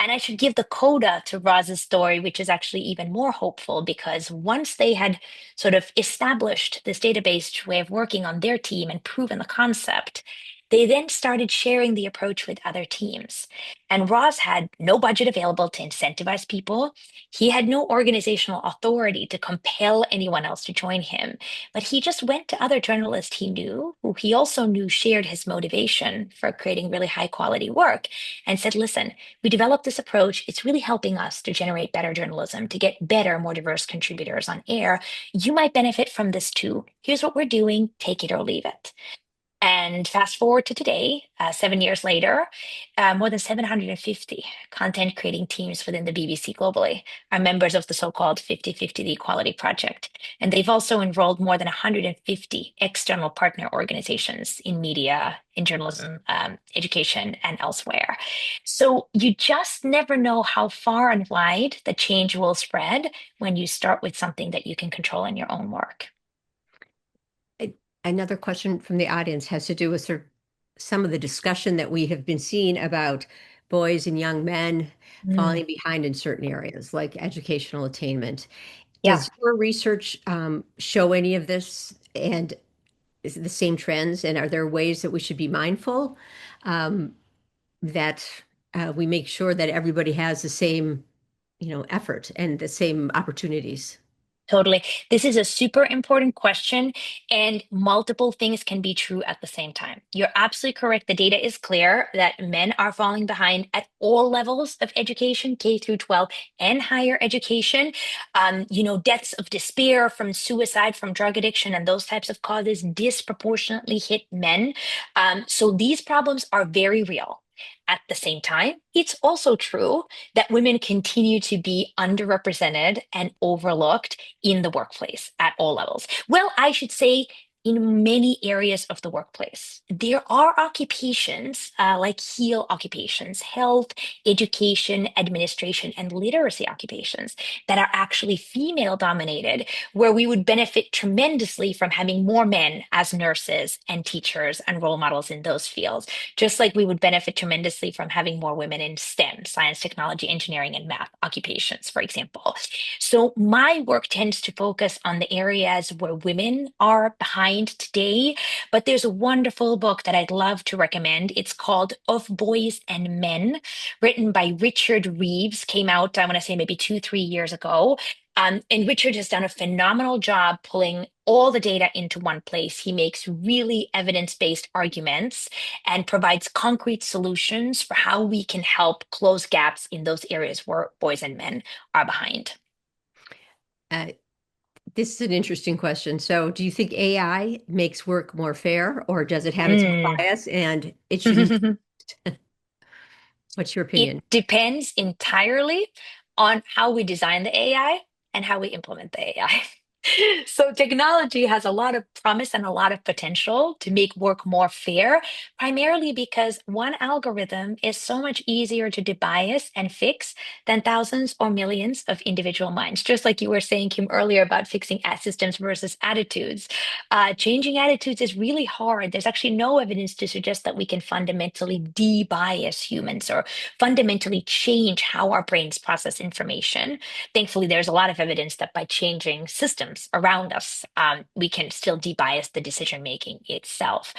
Speaker 2: And I should give the coda to Roz's story, which is actually even more hopeful because once they had sort of established this database way of working on their team and proven the concept, they then started sharing the approach with other teams. And Roz had no budget available to incentivize people. He had no organizational authority to compel anyone else to join him. But he just went to other journalists he knew, who he also knew shared his motivation for creating really high quality work, and said, listen, we developed this approach. It's really helping us to generate better journalism, to get better, more diverse contributors on air. You might benefit from this too. Here's what we're doing. Take it or leave it. And fast forward to today, 7 years later, more than 750 content creating teams within the BBC globally are members of the so-called 50-50 the Equality Project. And they've also enrolled more than 150 external partner organizations in media, in journalism, education, and elsewhere. So you just never know how far and wide the change will spread when you start with something that you can control in your own work.
Speaker 1: Another question from the audience has to do with sort of some of the discussion that we have been seeing about boys and young men
Speaker 2: Mm,
Speaker 1: falling behind in certain areas, like educational attainment.
Speaker 2: yeah.
Speaker 1: Does your research show any of this and is it the same trends? And are there ways that we should be mindful um, that we make sure that everybody has the same, effort and the same opportunities?
Speaker 2: Totally. This is a super important question, and multiple things can be true at the same time. You're absolutely correct. The data is clear that men are falling behind at all levels of education, K through 12 and higher education. Deaths of despair from suicide, from drug addiction, and those types of causes disproportionately hit men. So these problems are very real. At the same time, it's also true that women continue to be underrepresented and overlooked in the workplace at all levels. Well, I should say in many areas of the workplace. There are occupations like heal occupations, health, education, administration, and literacy occupations that are actually female dominated, where we would benefit tremendously from having more men as nurses and teachers and role models in those fields, just like we would benefit tremendously from having more women in STEM, science, technology, engineering, and math occupations, for example. So my work tends to focus on the areas where women are behind today, but there's a wonderful book that I'd love to recommend. It's called Of Boys and Men, written by Richard Reeves, came out, I want to say maybe 2, 3 years ago. And Richard has done a phenomenal job pulling all the data into one place. He makes really evidence-based arguments and provides concrete solutions for how we can help close gaps in those areas where boys and men are behind.
Speaker 1: Uh, this is an interesting question. So, do you think AI makes work more fair, or does it have its own
Speaker 2: Mm.
Speaker 1: bias and it shouldn't? What's your
Speaker 2: It
Speaker 1: opinion?
Speaker 2: depends entirely on how we design the AI and how we implement the AI. So technology has a lot of promise and a lot of potential to make work more fair, primarily because one algorithm is so much easier to debias and fix than thousands or millions of individual minds. Just like you were saying, Kim, earlier about fixing ad systems versus attitudes. Changing attitudes is really hard. There's actually no evidence to suggest that we can fundamentally debias humans or fundamentally change how our brains process information. Thankfully, there's a lot of evidence that by changing systems around us, we can still debias the decision making itself.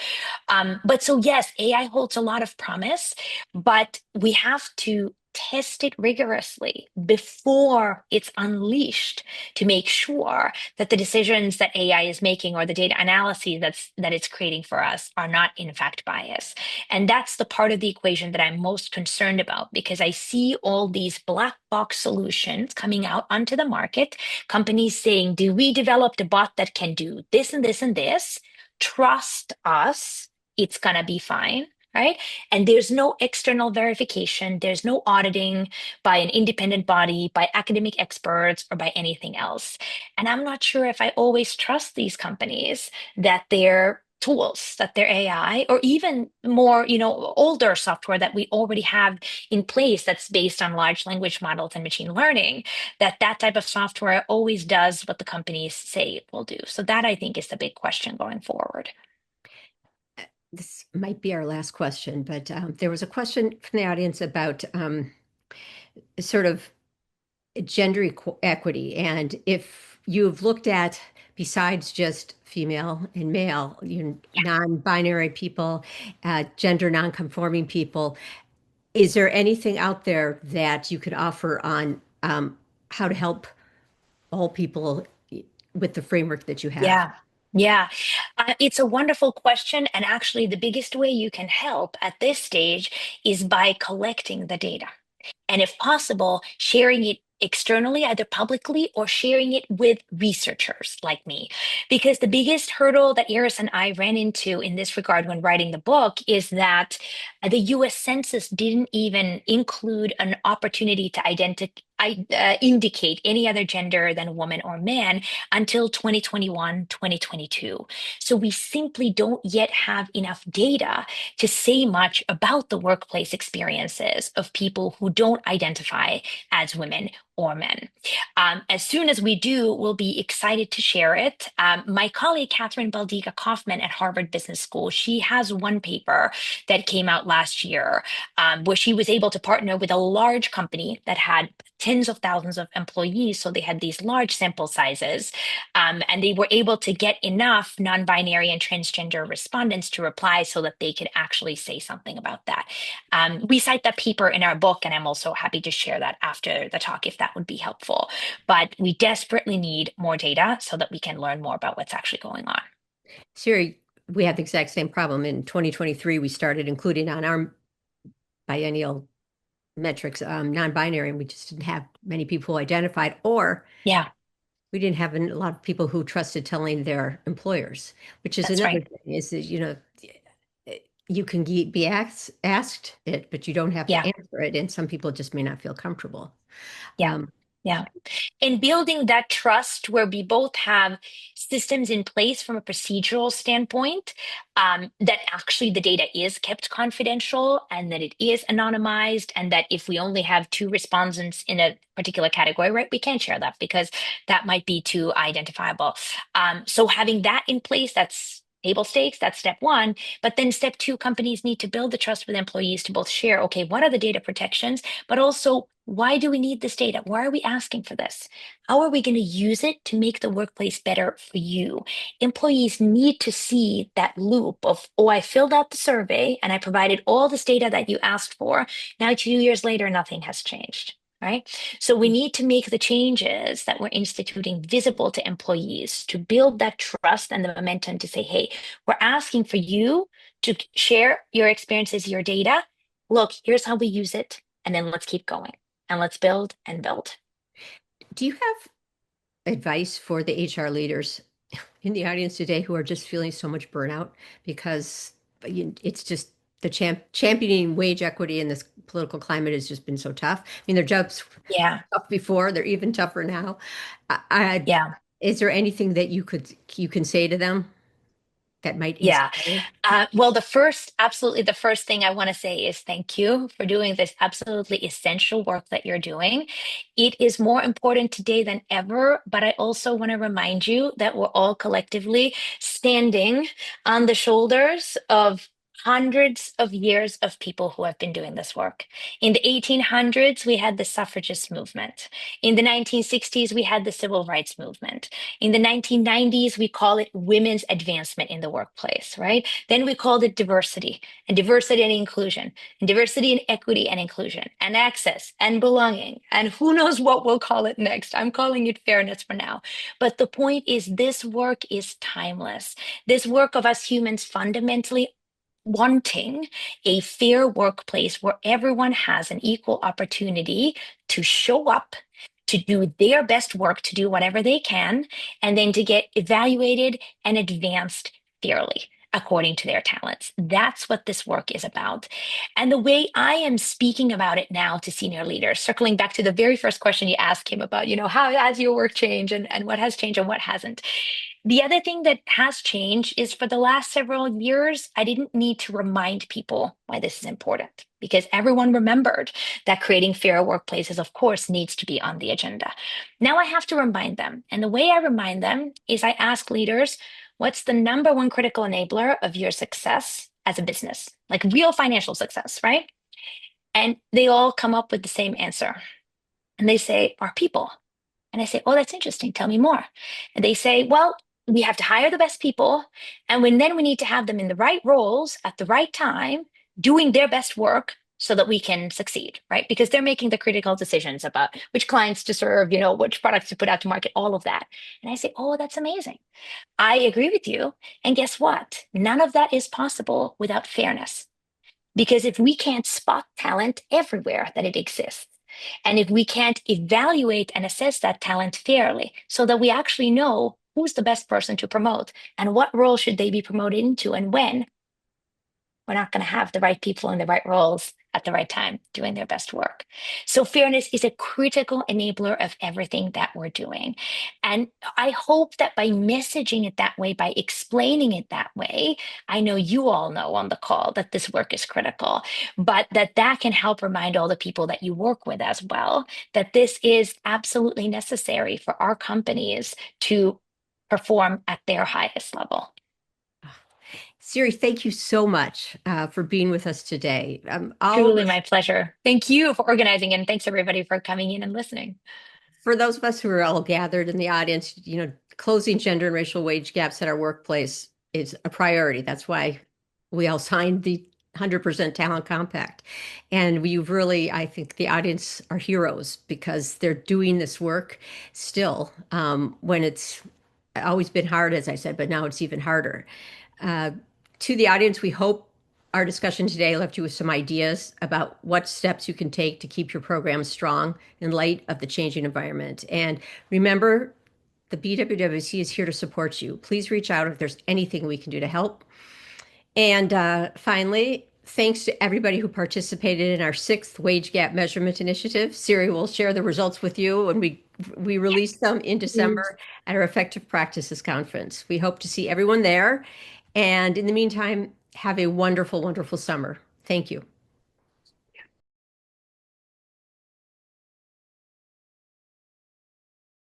Speaker 2: But so, yes, AI holds a lot of promise, but we have to test it rigorously before it's unleashed to make sure that the decisions that AI is making or the data analyses that it's creating for us are not in fact biased. And that's the part of the equation that I'm most concerned about because I see all these black box solutions coming out onto the market, companies saying, do we develop a bot that can do this and this and this? Trust us, it's going to be fine. Right. And there's no external verification. There's no auditing by an independent body, by academic experts, or by anything else. And I'm not sure if I always trust these companies that their tools, that their AI, or even more, older software that we already have in place that's based on large language models and machine learning, that type of software always does what the companies say it will do. So that I think is the big question going forward.
Speaker 1: This might be our last question, but there was a question from the audience about sort of gender equity. And if you've looked at, besides just female and male, non-binary people, gender non-conforming people, is there anything out there that you could offer on how to help all people with the framework that you have?
Speaker 2: Yeah. Yeah, it's a wonderful question. And actually, the biggest way you can help at this stage is by collecting the data. And if possible, sharing it externally, either publicly or sharing it with researchers like me. Because the biggest hurdle that Iris and I ran into in this regard when writing the book is that the US Census didn't even include an opportunity to indicate any other gender than woman or man until 2021, 2022. So we simply don't yet have enough data to say much about the workplace experiences of people who don't identify as women or men. As soon as we do, we'll be excited to share it. My colleague, Catherine Baldiga Kaufman at Harvard Business School, she has one paper that came out last year where she was able to partner with a large company that had tens of thousands of employees. So they had these large sample sizes, and they were able to get enough non-binary and transgender respondents to reply so that they could actually say something about that. We cite that paper in our book, and I'm also happy to share that after the talk if that would be helpful. But we desperately need more data so that we can learn more about what's actually going on.
Speaker 1: Siri, we had the exact same problem. In 2023, we started including on our biennial metrics, non-binary, and we just didn't have many people who identified, or
Speaker 2: Yeah,
Speaker 1: we didn't have a lot of people who trusted telling their employers, which is
Speaker 2: that's
Speaker 1: another
Speaker 2: right.
Speaker 1: thing, is that, you can be asked it, but you don't have to
Speaker 2: Yeah,
Speaker 1: answer it, and some people just may not feel comfortable.
Speaker 2: yeah,
Speaker 1: Um,
Speaker 2: yeah. And building that trust where we both have systems in place from a procedural standpoint, that actually the data is kept confidential and that it is anonymized, and that if we only have two respondents in a particular category, right, we can't share that because that might be too identifiable. So having that in place, that's table stakes, that's step one. But then step two, companies need to build the trust with employees to both share, okay, what are the data protections, but also why do we need this data? Why are we asking for this? How are we going to use it to make the workplace better for you? Employees need to see that loop of, oh, I filled out the survey and I provided all this data that you asked for. Now, 2 years later, nothing has changed. Right. So we need to make the changes that we're instituting visible to employees to build that trust and the momentum to say, hey, we're asking for you to share your experiences, your data. Look, here's how we use it. And then let's keep going and let's build and build.
Speaker 1: do you have advice for the HR leaders in the audience today who are just feeling so much burnout because it's just the championing wage equity in this political climate has just been so tough. I mean, their jobs
Speaker 2: Yeah,
Speaker 1: tough before, they're even tougher now.
Speaker 2: yeah.
Speaker 1: Is there anything that you can say to them that might
Speaker 2: Yeah.
Speaker 1: inspire?
Speaker 2: Well, absolutely the first thing I want to say is thank you for doing this absolutely essential work that you're doing. It is more important today than ever, but I also want to remind you that we're all collectively standing on the shoulders of hundreds of years of people who have been doing this work. In the 1800s, we had the suffragist movement. In the 1960s, we had the civil rights movement. In the 1990s, we call it women's advancement in the workplace, right? Then we called it diversity and inclusion, and diversity and equity and inclusion, and access and belonging. And who knows what we'll call it next? I'm calling it fairness for now. But the point is, this work is timeless. This work of us humans fundamentally wanting a fair workplace where everyone has an equal opportunity to show up, to do their best work, to do whatever they can, and then to get evaluated and advanced fairly according to their talents. That's what this work is about. And the way I am speaking about it now to senior leaders, circling back to the very first question you asked him about, how has your work changed and what has changed and what hasn't. The other thing that has changed is for the last several years, I didn't need to remind people why this is important because everyone remembered that creating fairer workplaces, of course, needs to be on the agenda. Now I have to remind them. And the way I remind them is I ask leaders, what's the number one critical enabler of your success as a business? Like real financial success, right? And they all come up with the same answer. And they say, our people. And I say, oh, that's interesting. Tell me more. And they say, well, we have to hire the best people. And then we need to have them in the right roles at the right time, doing their best work so that we can succeed, right? Because they're making the critical decisions about which clients to serve, which products to put out to market, all of that. And I say, oh, that's amazing. I agree with you. And guess what? None of that is possible without fairness. Because if we can't spot talent everywhere that it exists, And if we can't evaluate and assess that talent fairly so that we actually know who's the best person to promote and what role should they be promoted into and when, we're not going to have the right people in the right roles at the right time doing their best work. So, fairness is a critical enabler of everything that we're doing. And I hope that by messaging it that way, by explaining it that way, I know you all know on the call that this work is critical, but that can help remind all the people that you work with as well that this is absolutely necessary for our companies to perform at their highest level.
Speaker 1: Siri, thank you so much for being with us today. All of
Speaker 2: Truly
Speaker 1: us,
Speaker 2: my pleasure. Thank you for organizing and thanks everybody for coming in and listening.
Speaker 1: for those of us who are all gathered in the audience, closing gender and racial wage gaps at our workplace is a priority. That's why we all signed the 100% Talent Compact. And we've really, I think the audience are heroes because they're doing this work still when it's always been hard, as I said, but now it's even harder. Uh, to the audience, we hope our discussion today left you with some ideas about what steps you can take to keep your program strong in light of the changing environment. And remember, the BWWC is here to support you. Please reach out if there's anything we can do to help. And finally, thanks to everybody who participated in our sixth wage gap measurement initiative. Siri will share the results with you when we release them in December at our Effective Practices Conference. We hope to see everyone there. And in the meantime, have a wonderful, wonderful summer. Thank you.